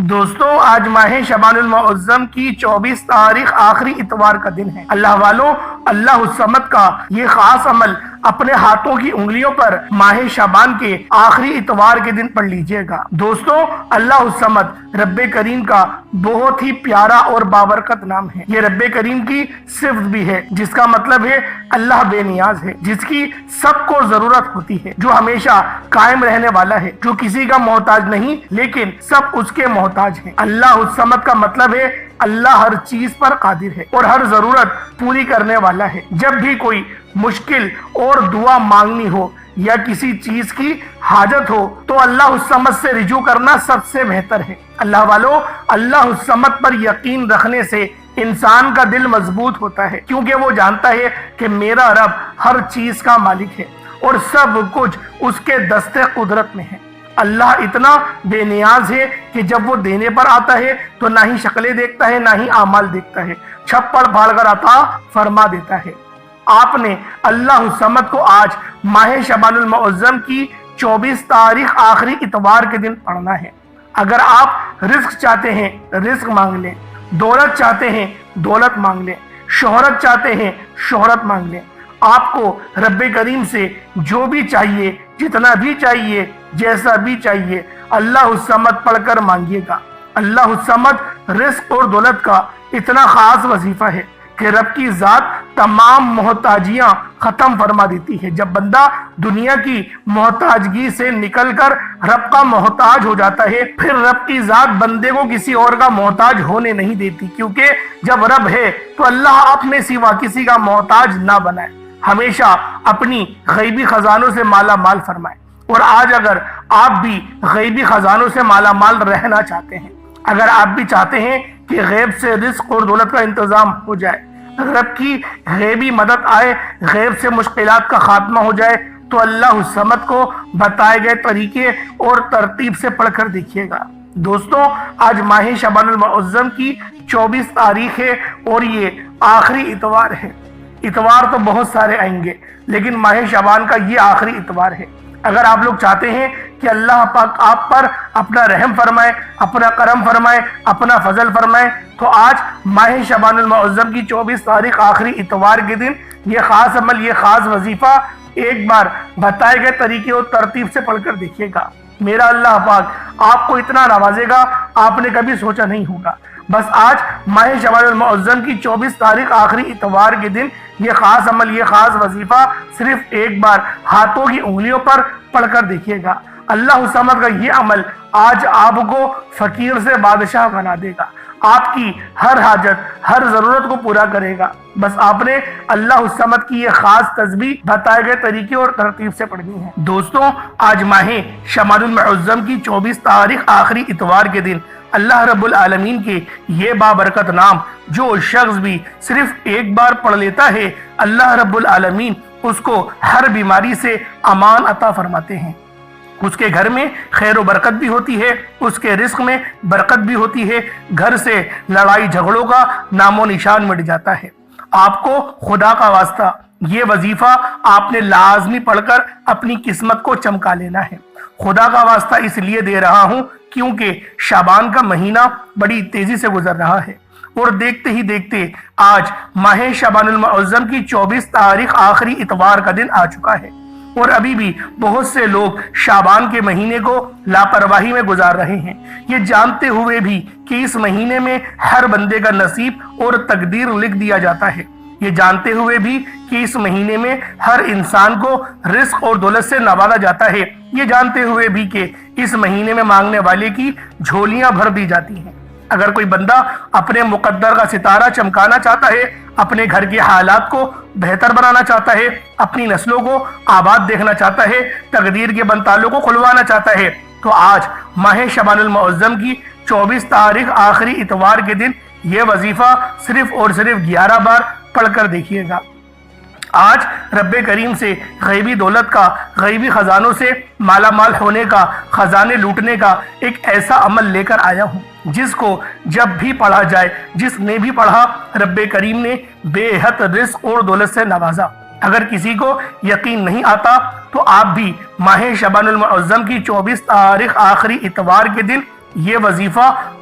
دوستوں آج ماہ شعبان المعظم کی 24 تاریخ آخری اتوار کا دن ہے۔ اللہ والوں، اللہ الصمد کا یہ خاص عمل اپنے ہاتھوں کی انگلیوں پر ماہ شعبان کے آخری اتوار کے دن پڑھ لیجئے گا۔ دوستوں اللہ الصمد رب کریم کا بہت ہی پیارا اور بابرکت نام ہے۔ یہ رب کریم کی صفت بھی ہے جس کا مطلب ہے اللہ بے نیاز ہے، جس کی سب کو ضرورت ہوتی ہے، جو ہمیشہ قائم رہنے والا ہے، جو کسی کا محتاج نہیں لیکن سب اس کے محتاج ہیں۔ اللہ الصمد کا مطلب ہے اللہ ہر چیز پر قادر ہے اور ہر ضرورت پوری کرنے والا ہے۔ جب بھی کوئی مشکل اور دعا مانگنی ہو یا کسی چیز کی حاجت ہو تو اللہ الصمد سے رجوع کرنا سب سے بہتر ہے۔ اللہ والوں، اللہ الصمد پر یقین رکھنے سے انسان کا دل مضبوط ہوتا ہے، کیونکہ وہ جانتا ہے کہ میرا رب ہر چیز کا مالک ہے اور سب کچھ اس کے دست قدرت میں ہے۔ اللہ اتنا بے نیاز ہے کہ جب وہ دینے پر آتا ہے تو نہ ہی شکلیں دیکھتا ہے نہ ہی اعمال دیکھتا ہے، چھپڑ پھاڑ کر عطا فرما دیتا ہے۔ آپ نے اللہ الصمد کو آج ماہ شعبان المعظم کی 24 تاریخ آخری اتوار کے دن پڑھنا ہے۔ اگر آپ رزق چاہتے ہیں رزق مانگ لیں، دولت چاہتے ہیں دولت مانگ لیں، شہرت چاہتے ہیں شہرت مانگ لیں۔ آپ کو رب کریم سے جو بھی چاہیے، جتنا بھی چاہیے، جیسا بھی چاہیے، اللہ الصمد پڑھ کر مانگیے گا۔ اللہ الصمد رزق اور دولت کا اتنا خاص وظیفہ ہے کہ رب کی ذات تمام محتاجیاں ختم فرما دیتی ہے۔ جب بندہ دنیا کی محتاجگی سے نکل کر رب کا محتاج ہو جاتا ہے، پھر رب کی ذات بندے کو کسی اور کا محتاج ہونے نہیں دیتی، کیونکہ جب رب ہے تو اللہ اپنے سوا کسی کا محتاج نہ بنائے، ہمیشہ اپنی غیبی خزانوں سے مالا مال فرمائے۔ اور آج اگر آپ بھی غیبی خزانوں سے مالا مال رہنا چاہتے ہیں، اگر آپ بھی چاہتے ہیں کہ غیب سے رزق اور دولت کا انتظام ہو جائے، رب کی غیبی مدد آئے، غیب سے مشکلات کا خاتمہ ہو جائے، تو اللہ الصمد کو بتائے گئے طریقے اور ترتیب سے پڑھ کر دیکھیے گا۔ دوستوں آج ماہ شعبان المعظم کی 24 تاریخ ہے اور یہ آخری اتوار ہے۔ اتوار تو بہت سارے آئیں گے لیکن ماہ شعبان کا یہ آخری اتوار ہے۔ اگر آپ لوگ چاہتے ہیں کہ اللہ پاک آپ پر اپنا رحم فرمائے، اپنا کرم فرمائے، اپنا فضل فرمائے، تو آج ماہ شعبان المعظم کی 24 تاریخ آخری اتوار کے دن یہ خاص عمل، یہ خاص وظیفہ ایک بار بتائے گئے طریقے اور ترتیب سے پڑھ کر دیکھیے گا۔ میرا اللہ پاک آپ کو اتنا نوازے گا آپ نے کبھی سوچا نہیں ہوگا۔ بس آج ماہ شعبان المعظم کی 24 تاریخ آخری اتوار کے دن یہ خاص عمل، یہ خاص وظیفہ صرف ایک بار ہاتھوں کی انگلیوں پر پڑھ کر دیکھیے گا۔ اللہ الصمد کا یہ عمل آج آپ کو فقیر سے بادشاہ بنا دے گا، آپ کی ہر حاجت، ہر ضرورت کو پورا کرے گا۔ بس آپ نے اللہ الصمد کی یہ خاص تسبیح بتائے گئے طریقے اور ترتیب سے پڑھنی ہے۔ دوستوں آج ماہ شعبان المعظم کی 24 تاریخ آخری اتوار کے دن اللہ رب العالمین کے یہ بابرکت نام جو شخص بھی صرف ایک بار پڑھ لیتا ہے، اللہ رب العالمین اس کو ہر بیماری سے امان عطا فرماتے ہیں۔ اس کے گھر میں خیر و برکت بھی ہوتی ہے، اس کے رزق میں برکت بھی ہوتی ہے، گھر سے لڑائی جھگڑوں کا نام و نشان مٹ جاتا ہے۔ آپ کو خدا کا واسطہ یہ وظیفہ آپ نے لازمی پڑھ کر اپنی قسمت کو چمکا لینا ہے۔ خدا کا واسطہ اس لیے دے رہا ہوں کیونکہ شعبان کا مہینہ بڑی تیزی سے گزر رہا ہے اور دیکھتے ہی دیکھتے آج ماہ شعبان المعظم کی 24 تاریخ آخری اتوار کا دن آ چکا ہے اور ابھی بھی بہت سے لوگ شعبان کے مہینے کو لاپرواہی میں گزار رہے ہیں، یہ جانتے ہوئے بھی کہ اس مہینے میں ہر بندے کا نصیب اور تقدیر لکھ دیا جاتا ہے، یہ جانتے ہوئے بھی کہ اس مہینے میں ہر انسان کو رزق اور دولت سے نوازا جاتا ہے، یہ جانتے ہوئے بھی کہ اس مہینے میں مانگنے والے کی جھولیاں بھر دی جاتی ہیں۔ اگر کوئی بندہ اپنے مقدر کا ستارہ چمکانا چاہتا ہے، اپنے گھر کے حالات کو بہتر بنانا چاہتا ہے، اپنی نسلوں کو آباد دیکھنا چاہتا ہے، تقدیر کے بنتالوں کو کھلوانا چاہتا ہے، تو آج ماہ شعبان المعظم کی 24 تاریخ آخری اتوار کے دن یہ وظیفہ صرف اور صرف 11 بار پڑھ کر دیکھیے گا۔ آج رب کریم سے غیبی دولت کا، غیبی خزانوں سے مالا مال ہونے کا، خزانے لوٹنے کا ایک ایسا عمل لے کر آیا ہوں جس کو جب بھی پڑھا جائے، جس نے بھی پڑھا، رب کریم نے بے حد رزق اور دولت سے نوازا۔ اگر کسی کو یقین نہیں آتا تو آپ بھی ماہ شعبان المعظم کی 24 تاریخ آخری اتوار کے دن یہ وظیفہ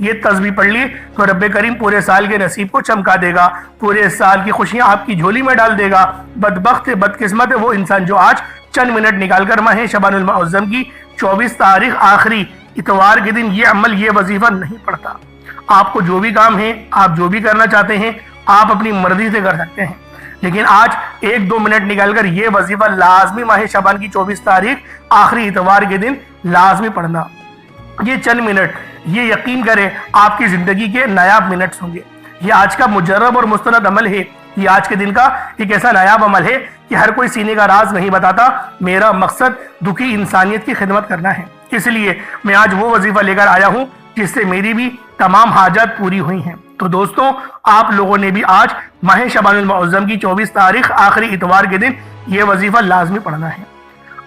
یہ تسبیح پڑھ لی تو رب کریم پورے سال کے نصیب کو چمکا دے گا، پورے سال کی خوشیاں آپ کی جھولی میں ڈال دے گا۔ بدبخت بدقسمت ہے وہ انسان جو آج چند منٹ نکال کر ماہ شعبان المعظم کی 24 تاریخ آخری اتوار کے دن یہ عمل، یہ وظیفہ نہیں پڑھتا۔ آپ کو جو بھی کام ہے، آپ جو بھی کرنا چاہتے ہیں، آپ اپنی مرضی سے کر سکتے ہیں، لیکن آج 1-2 منٹ نکال کر یہ وظیفہ لازمی ماہ شعبان کی 24 تاریخ آخری اتوار کے دن لازمی پڑھنا۔ یہ چند منٹ، یہ یقین کریں آپ کی زندگی کے نایاب منٹس ہوں گے۔ یہ آج کا مجرب اور مستند عمل ہے، یہ آج کے دن کا ایک ایسا نایاب عمل ہے کہ ہر کوئی سینے کا راز نہیں بتاتا۔ میرا مقصد دکھی انسانیت کی خدمت کرنا ہے، اس لیے میں آج وہ وظیفہ لے کر آیا ہوں جس سے میری بھی تمام حاجات پوری ہوئی ہیں۔ تو دوستوں، آپ لوگوں نے بھی آج ماہ شعبان المعظم کی 24 تاریخ آخری اتوار کے دن یہ وظیفہ لازمی پڑھنا ہے۔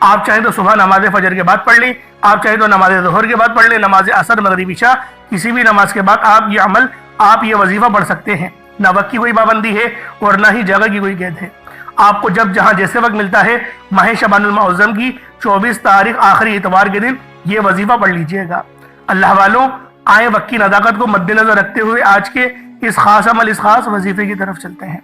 آپ چاہیں تو صبح نماز فجر کے بعد پڑھ لیں، آپ چاہیں تو نماز ظہر کے بعد پڑھ لیں، نماز عصر، مغرب، عشاء، کسی بھی نماز کے بعد آپ یہ عمل، آپ یہ وظیفہ پڑھ سکتے ہیں۔ نہ وقت کی کوئی پابندی ہے اور نہ ہی جگہ کی کوئی قید ہے۔ آپ کو جب جہاں جیسے وقت ملتا ہے ماہ شعبان المعظم کی 24 تاریخ آخری اتوار کے دن یہ وظیفہ پڑھ لیجئے گا۔ اللہ والوں، آئیں وقت کی نزاکت کو مد نظر رکھتے ہوئے آج کے اس خاص عمل، اس خاص وظیفے کی طرف چلتے ہیں۔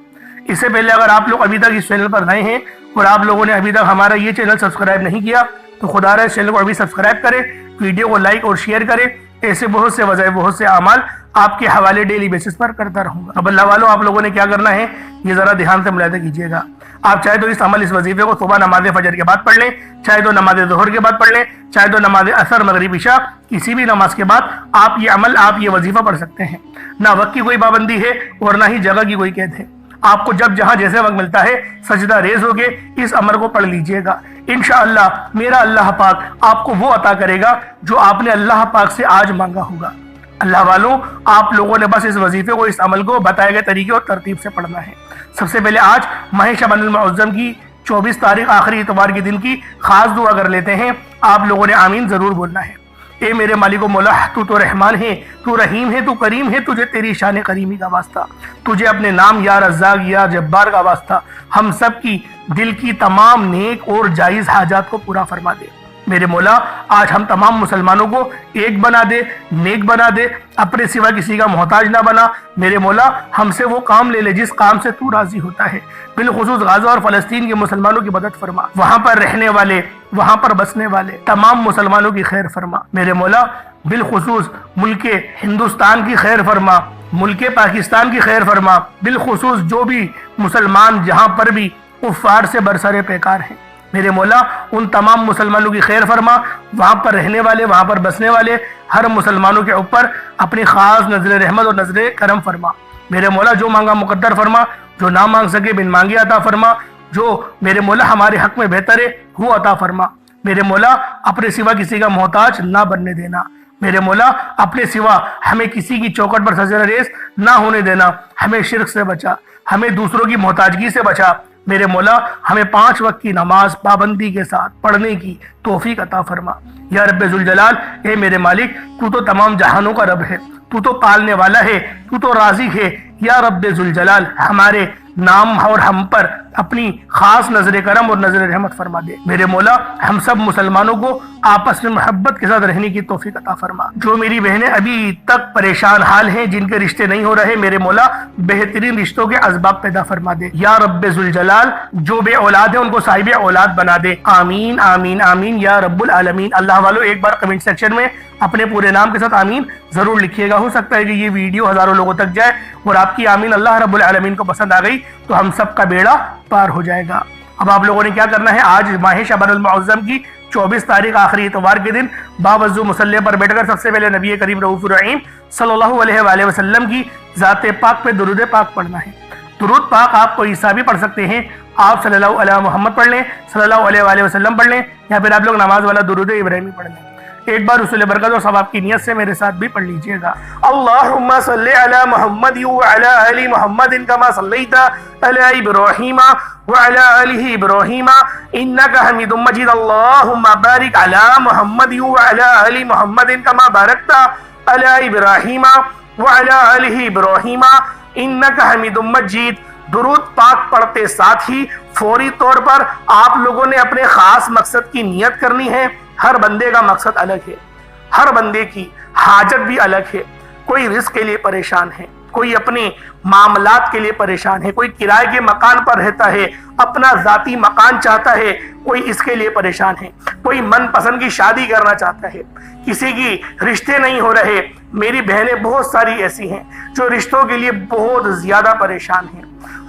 اس سے پہلے اگر آپ لوگ ابھی تک اس چینل پر نئے ہیں اور آپ لوگوں نے ابھی تک ہمارا یہ چینل سبسکرائب نہیں کیا تو خدا رہا اس چینل کو ابھی سبسکرائب کریں، ویڈیو کو لائک اور شیئر کریں۔ ایسے بہت سے وظائف، بہت سے اعمال آپ کے حوالے ڈیلی بیسس پر کرتا رہوں گا۔ اب اللہ والوں، آپ لوگوں نے کیا کرنا ہے یہ ذرا دھیان سے ملاحظہ کیجیے گا۔ آپ چاہے تو اس عمل، اس وظیفے کو صبح نماز فجر کے بعد پڑھ لیں، چاہے تو نماز ظہر کے بعد پڑھ لیں، چاہے تو نماز عصر، مغرب، عشاء، کسی بھی نماز کے بعد آپ یہ عمل، آپ یہ وظیفہ پڑھ سکتے ہیں۔ نہ وقت کی کوئی پابندی ہے اور نہ ہی جگہ کی کوئی قید ہے۔ آپ کو جب جہاں جیسے وقت ملتا ہے سجدہ ریز ہو کے اس عمل کو پڑھ لیجئے گا۔ انشاءاللہ میرا اللہ پاک آپ کو وہ عطا کرے گا جو آپ نے اللہ پاک سے آج مانگا ہوگا۔ اللہ والوں، آپ لوگوں نے بس اس وظیفے کو، اس عمل کو بتائے گئے طریقے اور ترتیب سے پڑھنا ہے۔ سب سے پہلے آج ماہ شعبان المعظم کی 24 تاریخ آخری اتوار کے دن کی خاص دعا کر لیتے ہیں۔ آپ لوگوں نے آمین ضرور بولنا ہے۔ اے میرے مالک و مولا، تو رحمان ہے، تو رحیم ہے، تو کریم ہے، تجھے تیری شان کریمی کا واسطہ، تجھے اپنے نام یا رزاق یا جبار کا واسطہ، ہم سب کی دل کی تمام نیک اور جائز حاجات کو پورا فرما دے۔ میرے مولا، آج ہم تمام مسلمانوں کو ایک بنا دے، نیک بنا دے، اپنے سوا کسی کا محتاج نہ بنا۔ میرے مولا، ہم سے وہ کام لے لے جس کام سے تو راضی ہوتا ہے۔ بالخصوص غزہ اور فلسطین کے مسلمانوں کی مدد فرما، وہاں پر رہنے والے، وہاں پر بسنے والے تمام مسلمانوں کی خیر فرما۔ میرے مولا، بالخصوص ملک ہندوستان کی خیر فرما، ملک پاکستان کی خیر فرما، بالخصوص جو بھی مسلمان جہاں پر بھی کفار سے برسر پیکار ہیں، میرے مولا ان تمام مسلمانوں کی خیر فرما، وہاں پر رہنے والے، وہاں پر بسنے والے ہر مسلمانوں کے اوپر اپنی خاص نظر رحمت اور نظر کرم فرما۔ میرے مولا، جو مانگا مقدر فرما، جو نہ مانگ سکے بن مانگے عطا فرما، جو میرے مولا ہمارے حق میں بہتر ہے وہ عطا فرما۔ میرے مولا، اپنے سوا کسی کا محتاج نہ بننے دینا۔ میرے مولا، اپنے سوا ہمیں کسی کی چوکٹ پر سجدہ ریز نہ ہونے دینا۔ ہمیں شرک سے بچا، ہمیں دوسروں کی محتاجگی سے بچا۔ میرے مولا، ہمیں 5 وقت کی نماز پابندی کے ساتھ پڑھنے کی توفیق عطا فرما۔ یا رب ذوالجلال، اے میرے مالک، تو تو تمام جہانوں کا رب ہے، تو تو پالنے والا ہے، تو تو رازق ہے۔ یا رب ذوالجلال، ہمارے نام اور ہم پر اپنی خاص نظر کرم اور نظر رحمت فرما دے۔ میرے مولا، ہم سب مسلمانوں کو آپس میں محبت کے ساتھ رہنے کی توفیق عطا فرما۔ جو میری بہنیں ابھی تک پریشان حال ہیں، جن کے رشتے نہیں ہو رہے، میرے مولا بہترین رشتوں کے اسباب پیدا فرما دے۔ یا رب ذوالجلال، جو بے اولاد ہیں ان کو صاحب اولاد بنا دے۔ آمین آمین آمین یا رب العالمین۔ اللہ والوں، ایک بار کمنٹ سیکشن میں اپنے پورے نام کے ساتھ آمین ضرور لکھیے گا۔ ہو سکتا ہے کہ یہ ویڈیو ہزاروں لوگوں تک جائے اور آپ کی آمین اللہ رب العالمین کو پسند آ گئی تو ہم سب کا بیڑا پار ہو جائے گا۔ اب آپ لوگوں نے کیا کرنا ہے، آج ماہ شعبان المعظم کی 24 تاریخ آخری اتوار کے دن باوضو مصلی پر بیٹھ کر سب سے پہلے نبی کریم رؤوف الرحیم صلی اللہ علیہ وآلہ وسلم کی ذات پاک پہ درود پاک پڑھنا ہے۔ درود پاک آپ کو عیسیٰ بھی پڑھ سکتے ہیں، آپ صلی اللہ علیہ محمد پڑھ لیں، صلی اللہ علیہ وآلہ وسلم پڑھ لیں، یا پھر آپ لوگ نماز والا درود ابراہیمی پڑھ لیں۔ ایک بار رسول برکت اور ثواب کی نیت سے میرے ساتھ بھی پڑھ لیجئے گا۔ اللہم صلی علی محمد وعلی آل محمد کما صلیت علی ابراہیم وعلی آل ابراہیم انکا حمید مجید۔ اللہم بارک علی محمد وعلی آل محمد کما بارکت علی ابراہیم وعلی آل ابراہیم انکا حمید مجید۔ درود پاک پڑھتے ساتھ ہی فوری طور پر آپ لوگوں نے اپنے خاص مقصد کی نیت کرنی ہے۔ ہر بندے کا مقصد الگ ہے، ہر بندے کی حاجت بھی الگ ہے۔ کوئی رزق کے لیے پریشان ہے، کوئی اپنی معاملات کے لیے پریشان ہے، کوئی کرائے کے مکان پر رہتا ہے، اپنا ذاتی مکان چاہتا ہے، کوئی اس کے لیے پریشان ہے، کوئی من پسند کی شادی کرنا چاہتا ہے، کسی کی رشتے نہیں ہو رہے۔ میری بہنیں بہت ساری ایسی ہیں جو رشتوں کے لیے بہت زیادہ پریشان ہیں۔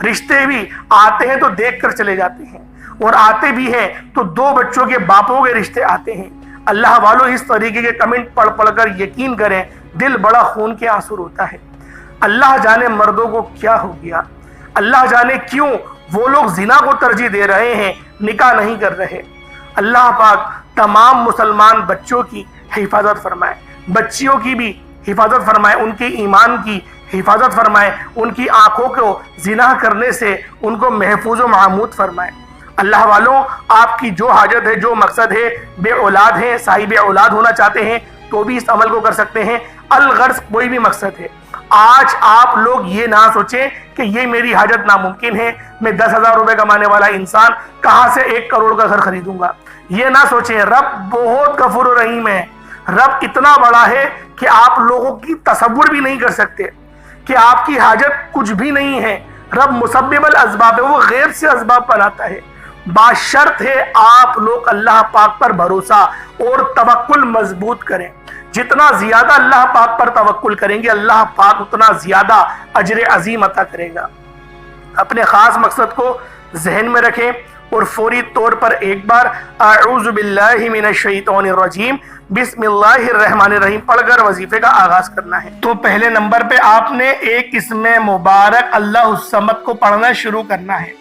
رشتے بھی آتے ہیں تو دیکھ کر چلے جاتے ہیں، اور آتے بھی ہیں تو 2 بچوں کے باپوں کے رشتے آتے ہیں۔ اللہ والوں اس طریقے کے کمنٹ پڑھ پڑھ کر یقین کریں دل بڑا خون کے آنسو روتا ہے۔ اللہ جانے مردوں کو کیا ہو گیا، اللہ جانے کیوں وہ لوگ زنا کو ترجیح دے رہے ہیں، نکاح نہیں کر رہے۔ اللہ پاک تمام مسلمان بچوں کی حفاظت فرمائے، بچیوں کی بھی حفاظت فرمائے، ان کے ایمان کی حفاظت فرمائے، ان کی آنکھوں کو زنا کرنے سے ان کو محفوظ و معمود فرمائے۔ اللہ والوں، آپ کی جو حاجت ہے، جو مقصد ہے، بے اولاد ہیں، صاحب اولاد ہونا چاہتے ہیں تو بھی اس عمل کو کر سکتے ہیں۔ الغرض کوئی بھی مقصد ہے، آج آپ لوگ یہ نہ سوچیں کہ یہ میری حاجت ناممکن ہے، میں 10,000 روپے کمانے والا انسان کہاں سے 1 کروڑ کا گھر خریدوں گا۔ یہ نہ سوچیں، رب بہت غفور و رحیم ہے، رب اتنا بڑا ہے کہ آپ لوگوں کی تصور بھی نہیں کر سکتے کہ آپ کی حاجت کچھ بھی نہیں ہے۔ رب مسبب الاسباب ہے، وہ غیر سے اسباب بناتا ہے۔ باشرط ہے آپ لوگ اللہ پاک پر بھروسہ اور توکل مضبوط کریں۔ جتنا زیادہ اللہ پاک پر توکل کریں گے، اللہ پاک اتنا زیادہ اجر عظیم عطا کرے گا۔ اپنے خاص مقصد کو ذہن میں رکھیں اور فوری طور پر ایک بار اعوذ باللہ من الشیطان الرجیم بسم اللہ الرحمن الرحیم پڑھ کر وظیفے کا آغاز کرنا ہے۔ تو پہلے نمبر پہ آپ نے ایک اسم مبارک اللہ الصمد کو پڑھنا شروع کرنا ہے۔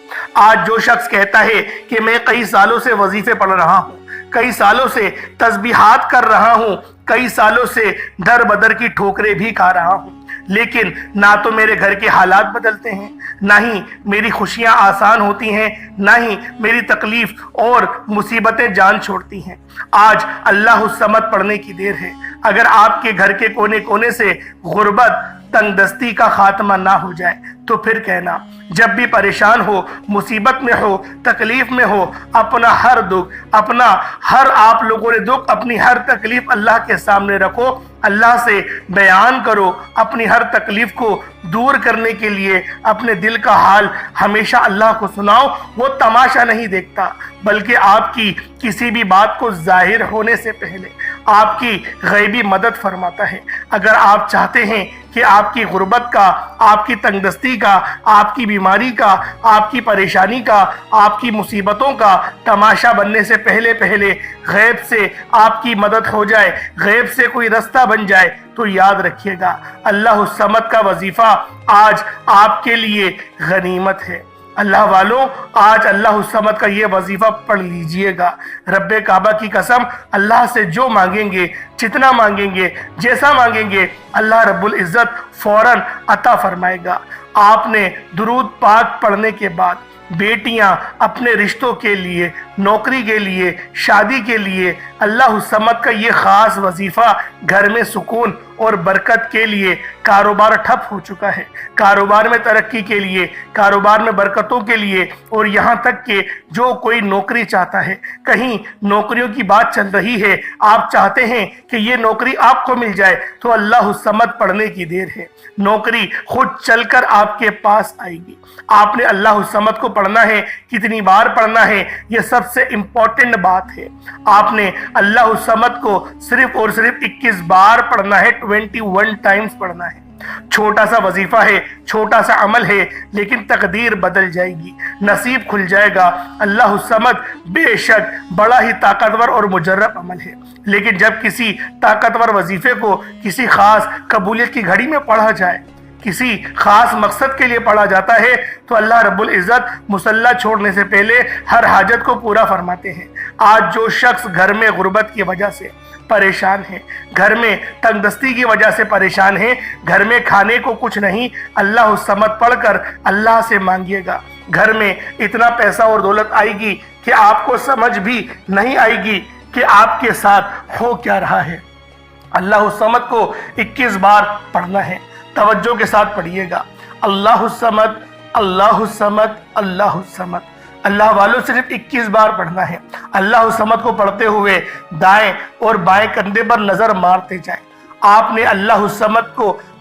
آج جو شخص کہتا ہے کہ میں کئی سالوں سے وظیفے پڑھ رہا ہوں، کئی سالوں سے تسبیحات کر رہا ہوں، کئی سالوں سے در بدر کی ٹھوکریں بھی کھا رہا ہوں، لیکن نہ تو میرے گھر کے حالات بدلتے ہیں، نہ ہی میری خوشیاں آسان ہوتی ہیں، نہ ہی میری تکلیف اور مصیبتیں جان چھوڑتی ہیں، آج اللہ الصمد پڑھنے کی دیر ہے۔ اگر آپ کے گھر کے کونے کونے سے غربت، تنگ دستی کا خاتمہ نہ ہو جائے تو پھر کہنا، جب بھی پریشان ہو، مصیبت میں ہو، تکلیف میں ہو، اپنا ہر دکھ، اپنا ہر آپ لوگوں نے دکھ، اپنی ہر تکلیف اللہ کے سامنے رکھو، اللہ سے بیان کرو، اپنی ہر تکلیف کو دور کرنے کے لیے اپنے دل کا حال ہمیشہ اللہ کو سناؤ۔ وہ تماشا نہیں دیکھتا، بلکہ آپ کی کسی بھی بات کو ظاہر ہونے سے پہلے آپ کی غیبی مدد فرماتا ہے۔ اگر آپ چاہتے ہیں کہ آپ کی غربت کا، آپ کی تنگ دستی کا، آپ کی بیماری کا، آپ کی پریشانی کا، آپ کی مصیبتوں کا تماشا بننے سے پہلے غیب سے آپ کی مدد ہو جائے، غیب سے کوئی رستہ بن جائے، تو یاد رکھیے گا اللہ الصمد کا وظیفہ آج آپ کے لیے غنیمت ہے۔ اللہ والوں، آج اللہ الصمد کا یہ وظیفہ پڑھ لیجئے گا۔ رب کعبہ کی قسم، اللہ سے جو مانگیں گے، جتنا مانگیں گے، جیسا مانگیں گے، اللہ رب العزت فوراً عطا فرمائے گا۔ آپ نے درود پاک پڑھنے کے بعد بیٹیاں اپنے رشتوں کے لیے، نوکری کے لیے، شادی کے لیے اللہ الصمد کا یہ خاص وظیفہ گھر میں سکون اور برکت کے لیے، کاروبار ٹھپ ہو چکا ہے، کاروبار میں ترقی کے لیے، کاروبار میں برکتوں کے لیے، اور یہاں تک کہ جو کوئی نوکری چاہتا ہے، کہیں نوکریوں کی بات چل رہی ہے، آپ چاہتے ہیں کہ یہ نوکری آپ کو مل جائے، تو اللہ الصمد پڑھنے کی دیر ہے۔ نوکری خود چل کر آپ کے پاس آئے گی۔ آپ نے اللہ الصمد کو پڑھنا ہے، کتنی بار پڑھنا ہے، یہ سب سے امپورٹنٹ بات ہے۔ آپ نے اللہ الصمد کو صرف اور صرف 21 بار پڑھنا ہے، 21 ٹائمز پڑھنا ہے۔ چھوٹا سا وظیفہ ہے، چھوٹا سا عمل ہے، لیکن تقدیر بدل جائے گی، نصیب کھل جائے گا۔ اللہ الصمد بے شک بڑا ہی طاقتور اور مجرب عمل ہے، لیکن جب کسی طاقتور وظیفے کو کسی خاص قبولیت کی گھڑی میں پڑھا جائے، کسی خاص مقصد کے لیے پڑھا جاتا ہے، تو اللہ رب العزت مصلی چھوڑنے سے پہلے ہر حاجت کو پورا فرماتے ہیں۔ آج جو شخص گھر میں غربت کی وجہ سے پریشان ہے، گھر میں تنگ دستی کی وجہ سے پریشان ہے، گھر میں کھانے کو کچھ نہیں، اللہ الصمد پڑھ کر اللہ سے مانگیے گا۔ گھر میں اتنا پیسہ اور دولت آئے گی کہ آپ کو سمجھ بھی نہیں آئے گی کہ آپ کے ساتھ ہو کیا رہا ہے۔ اللہ الصمد کو 21 بار پڑھنا ہے، توجہ کے ساتھ پڑھیے گا۔ اللہ الصمد، اللہ الصمد، اللہ الصمد۔ اللہ والوں صرف 21 بار پڑھنا ہے۔ اللہ الصمد کو پڑھتے ہوئے دائیں اور بائیں کندھے پر نظر مارتے جائیں۔ آپ نے اللہ الصمد کو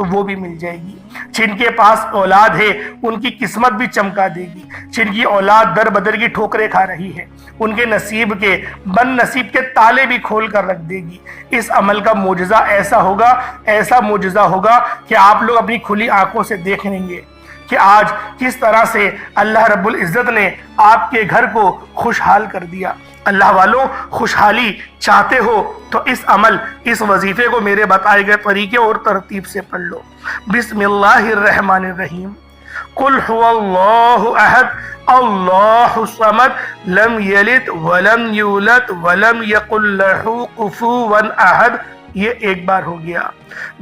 تو وہ بھی مل جائے گی۔ جن کے پاس اولاد ہے ان کی قسمت بھی چمکا دے گی۔ جن کی اولاد در بدر کی ٹھوکریں کھا رہی ہے ان کے نصیب کے بن نصیب کے تالے بھی کھول کر رکھ دے گی۔ اس عمل کا معجزہ ایسا معجزہ ہوگا کہ آپ لوگ اپنی کھلی آنکھوں سے دیکھ لیں گے کہ آج کس طرح سے اللہ رب العزت نے آپ کے گھر کو خوشحال کر دیا۔ اللہ والوں، خوشحالی چاہتے ہو تو اس وظیفے کو میرے بتائے گئے طریقے اور ترتیب سے پڑھ لو۔ بسم اللہ الرحمن الرحیم۔ قل هو اللہ احد اللہ الصمد لم یلد ولم یولد ولم یکن لہ کفوا احد۔ یہ ایک بار ہو گیا۔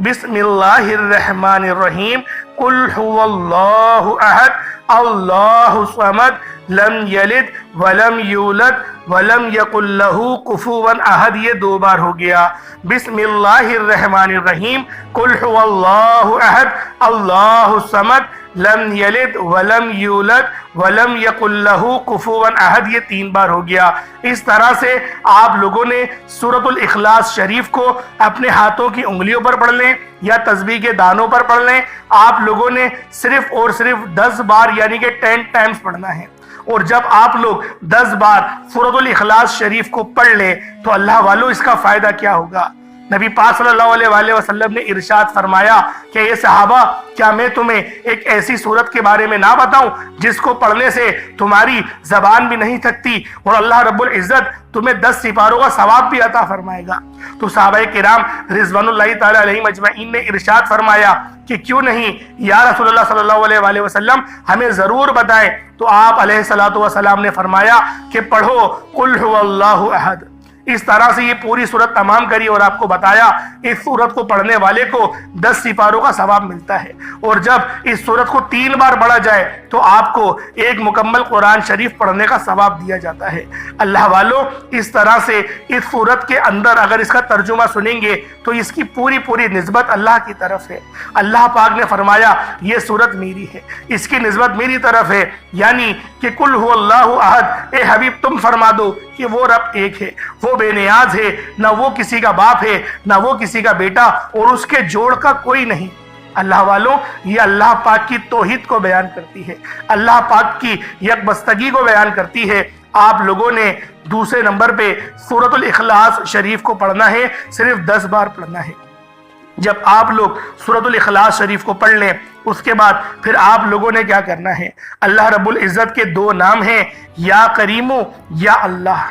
بسم اللہ الرحمن الرحیم۔ قل هو اللہ احد اللہ الصمد لم یلد ولم یولد ولم یکن لہ کفوا احد۔ یہ دو بار ہو گیا۔ بسم اللہ الرحمن الرحیم۔ قل هو اللہ احد اللہ الصمد لم یلد ولم یولد ولم یکن لہ کفوا احد۔ یہ تین بار ہو گیا۔ اس طرح سے آپ لوگوں نے سورۃ الاخلاص شریف کو اپنے ہاتھوں کی انگلیوں پر پڑھ لیں یا تسبیح کے دانوں پر پڑھ لیں۔ آپ لوگوں نے صرف اور صرف 10 بار یعنی کہ 10 ٹائمز پڑھنا ہے۔ اور جب آپ لوگ 10 بار سورۃ الاخلاص شریف کو پڑھ لیں تو اللہ والوں اس کا فائدہ کیا ہوگا؟ نبی پاک صلی اللہ علیہ وآلہ وسلم نے ارشاد فرمایا کہ یہ صحابہ، کیا میں تمہیں ایک ایسی سورت کے بارے میں نہ بتاؤں جس کو پڑھنے سے تمہاری زبان بھی نہیں تھکتی اور اللہ رب العزت تمہیں 10 سپاروں کا ثواب بھی عطا فرمائے گا؟ تو صحابہ کرام رضوان اللہ تعالی علیہم اجمعین نے ارشاد فرمایا کہ کیوں نہیں یا رسول اللہ صلی اللہ علیہ وآلہ وسلم، ہمیں ضرور بتائیں۔ تو آپ علیہ الصلوۃ والسلام نے فرمایا کہ پڑھو قل هو اللہ احد۔ اس طرح سے یہ پوری سورت تمام کری اور آپ کو بتایا اس سورت کو پڑھنے والے کو 10 سپاروں کا ثواب ملتا ہے۔ اور جب اس سورت کو 3 بار پڑھا جائے تو آپ کو ایک مکمل قرآن شریف پڑھنے کا ثواب دیا جاتا ہے۔ اللہ والوں، اس طرح سے اس سورت کے اندر اگر اس کا ترجمہ سنیں گے تو اس کی پوری نسبت اللہ کی طرف ہے۔ اللہ پاک نے فرمایا یہ سورت میری ہے، اس کی نسبت میری طرف ہے، یعنی کہ قل هو اللہ احد، اے حبیب تم فرما دو کہ وہ رب ایک ہے، وہ بے نیاز ہے، نہ وہ کسی کا باپ ہے نہ وہ کسی کا بیٹا اور اس کے جوڑ کا کوئی نہیں۔ اللہ والوں، یہ اللہ پاک کی توحید کو بیان کرتی ہے، اللہ پاک کی یکبستگی کو بیان کرتی ہے۔ آپ لوگوں نے دوسرے نمبر پہ سورۃ الاخلاص شریف کو پڑھنا ہے، صرف 10 بار پڑھنا ہے۔ جب آپ لوگ سورۃ الاخلاص شریف کو پڑھ لیں اس کے بعد پھر آپ لوگوں نے کیا کرنا ہے؟ اللہ رب العزت کے 2 نام ہیں، یا کریمو یا اللہ۔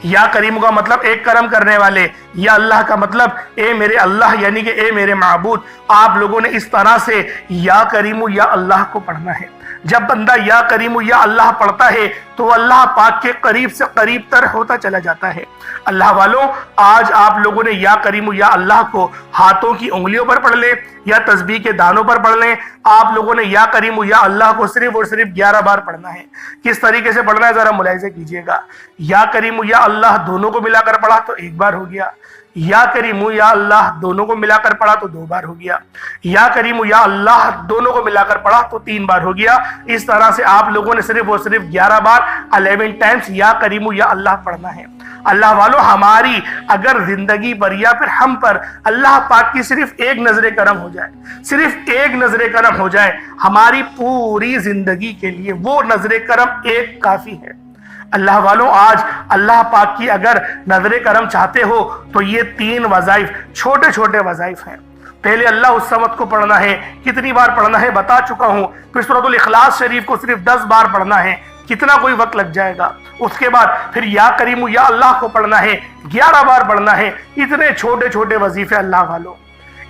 یا کریم کا مطلب ایک کرم کرنے والے، یا اللہ کا مطلب اے میرے اللہ یعنی کہ اے میرے معبود۔ آپ لوگوں نے اس طرح سے یا کریم یا اللہ کو پڑھنا ہے۔ جب بندہ یا کریم یا اللہ پڑھتا ہے تو اللہ پاک کے قریب سے قریب تر ہوتا چلا جاتا ہے۔ اللہ والوں، آج آپ لوگوں نے یا کریم یا اللہ کو ہاتھوں کی انگلیوں پر پڑھ لیں یا تسبیح کے دانوں پر پڑھ لیں۔ آپ لوگوں نے یا کریم یا اللہ کو صرف اور صرف 11 بار پڑھنا ہے۔ کس طریقے سے پڑھنا ہے ذرا ملاحظہ کیجئے گا۔ یا کریم یا اللہ دونوں کو ملا کر پڑھا تو 1 بار ہو گیا، یا کریم یا اللہ دونوں کو ملا کر پڑھا تو 2 بار ہو گیا، یا کریم یا اللہ دونوں کو ملا کر پڑھا تو 3 بار ہو گیا۔ اس طرح سے آپ لوگوں نے صرف اور صرف 11 بار 11 ٹائمز یا کریم یا اللہ پڑھنا ہے۔ اللہ والوں، ہماری اگر زندگی پر یا پھر ہم پر اللہ پاک کی صرف ایک نظر کرم ہو جائے، صرف ایک نظر کرم ہو جائے، ہماری پوری زندگی کے لیے وہ نظر کرم ایک کافی ہے۔ اللہ والوں، آج اللہ پاک کی اگر نظر کرم چاہتے ہو تو یہ 3 وظائف، چھوٹے چھوٹے وظائف ہیں۔ پہلے اللہ الصمد کو پڑھنا ہے، کتنی بار پڑھنا ہے بتا چکا ہوں۔ پھر سورۃ الاخلاص شریف کو صرف 10 بار پڑھنا ہے، کتنا کوئی وقت لگ جائے گا۔ اس کے بعد پھر یا کریم یا اللہ کو پڑھنا ہے، 11 بار پڑھنا ہے۔ اتنے چھوٹے چھوٹے وظیفے اللہ والوں،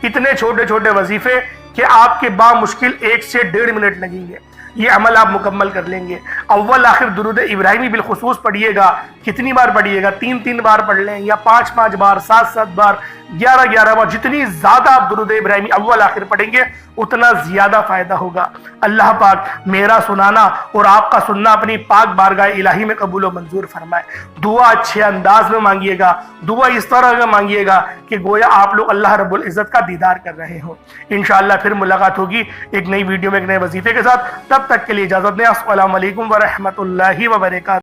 اتنے چھوٹے چھوٹے وظیفے کہ آپ کے بامشکل 1 سے 1.5 منٹ لگیں گے۔ یہ عمل آپ مکمل کر لیں گے۔ اول آخر درود ابراہیمی بالخصوص پڑھیے گا۔ کتنی بار پڑھیے گا؟ 3 بار پڑھ لیں یا 5 بار، 7 بار، 11 بار۔ جتنی زیادہ آپ درود ابراہیمی اول آخر پڑھیں گے اتنا زیادہ فائدہ ہوگا۔ اللہ پاک میرا سنانا اور آپ کا سننا اپنی پاک بارگاہ الہی میں قبول و منظور فرمائے۔ دعا اچھے انداز میں مانگیے گا، دعا اس طرح میں مانگیے گا کہ گویا آپ لوگ اللہ رب العزت کا دیدار کر رہے ہوں۔ انشاءاللہ پھر ملاقات ہوگی ایک نئی ویڈیو میں ایک نئے وظیفے کے ساتھ۔ تب تک کے لیے اجازت دیں۔ السلام علیکم ورحمۃ اللہ وبرکاتہ۔